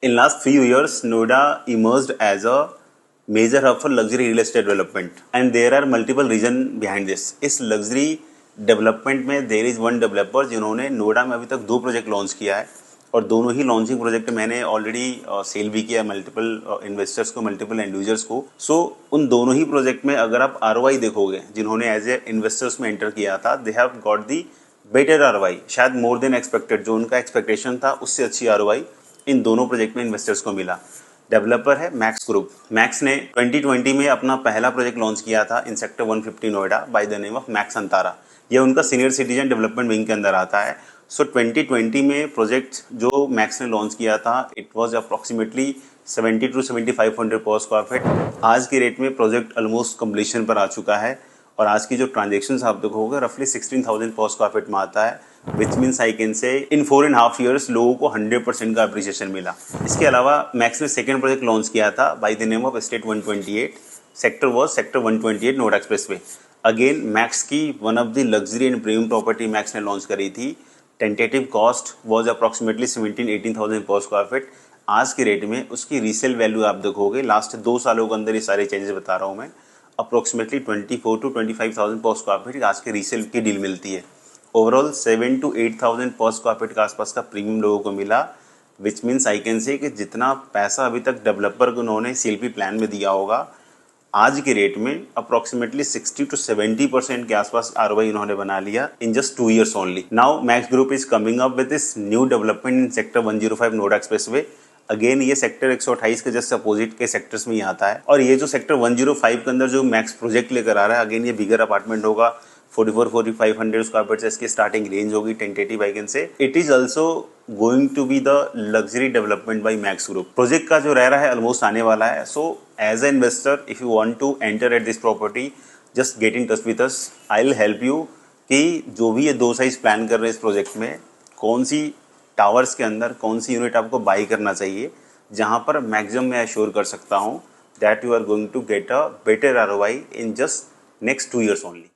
In last few years, Noida emerged as a major hub for luxury real estate development, and there are multiple reasons behind this. इस luxury development में there is one developer जिन्होंने नोएडा में अभी तक 2 project launch किया है, और दोनों ही लॉन्चिंग प्रोजेक्ट मैंने ऑलरेडी सेल भी किया मल्टीपल इन्वेस्टर्स को, मल्टीपल एंड यूजर्स को. सो उन दोनों ही प्रोजेक्ट में अगर आप ROI देखोगे, जिन्होंने एज ए इन्वेस्टर्स में एंटर किया था, they have got the better ROI, शायद मोर देन एक्सपेक्टेड. जो उनका एक्सपेक्टेशन था उससे अच्छी ROI इन दोनों प्रोजेक्ट में इन्वेस्टर्स को मिला. डेवलपर है मैक्स ग्रुप. मैक्स ने 2020 में अपना पहला प्रोजेक्ट लॉन्च किया था in sector 150 Noida by the name of Max Antara. ये उनका सीनियर सिटीजन डेवलपमेंट विंग के अंदर आता है. सो 2020 में प्रोजेक्ट जो मैक्स ने लॉन्च किया था, इट वाज अप्रॉक्सीमेटली 70 to 7500 पर स्क्वायर फीट. आज की रेट में प्रोजेक्ट ऑलमोस्ट कंप्लीशन पर आ चुका है, और आज की जो ट्रांजेक्शन्स आप देखोगे रफली 16,000 पर स्क्वायर फीट में आता है, विच मीन्स आई कैन से इन 4.5 years लोगों को 100% का अप्रिसिएशन मिला. इसके अलावा मैक्स ने सेकेंड प्रोजेक्ट लॉन्च किया था by the name of estate 128. Sector was sector 128 Noida expressway. Again Max की one of the luxury and premium property Max ने लॉन्च करी थी. टेंटेटिव कॉस्ट वॉज अप्रॉक्सीमेटली 17,000-18,000 पर स्क्वायर फीट. आज की रेट में उसकी रीसेल वैल्यू आप देखोगे लास्ट 2 सालों के अंदर, ये सारे चेंजेस बता रहा हूँ मैं, अप्रोक्सीमेटली 24 to 25,000 पर स्क्वायर फीट आज के रीसेल की डील मिलती है. ओवरऑल 7 to 8,000 पर स्क्वायर फीट के आसपास का प्रीमियम लोगों को मिला, विच मीन्स आई कैन से कि जितना पैसा अभी तक डेवलपर को उन्होंने CLP प्लान में दिया होगा, आज के रेट में अप्रोक्सीमेटली 60 to 70% के आसपास ROI इन्होंने बना लिया in just 2 years only. Now max group is coming up with this new development in sector 105 Noida expressway. Again ये सेक्टर 128 के जस्ट अपोजिट के सेक्टर्स में ही आता है, और ये जो सेक्टर 105 के अंदर जो मैक्स प्रोजेक्ट लेकर आ रहा है, अगेन ये बिगर अपार्टमेंट होगा. 44-4500 स्क्वायर फीट से इसकी स्टार्टिंग रेंज होगी. Tentative I can say it is also going to be the luxury development by Max Group. Project का जो रह रहा है ऑलमोस्ट आने वाला है. So as a investor if you want to enter at this property, just get in touch with us. I will help you कि जो भी ये 2 साइज प्लान कर रहे हैं इस प्रोजेक्ट में, कौन सी टावर्स के अंदर कौन सी यूनिट आपको बाई करना चाहिए, जहां पर मैक्सिमम मैं एश्योर कर सकता हूं that you are going to get a better ROI in just next 2 years only.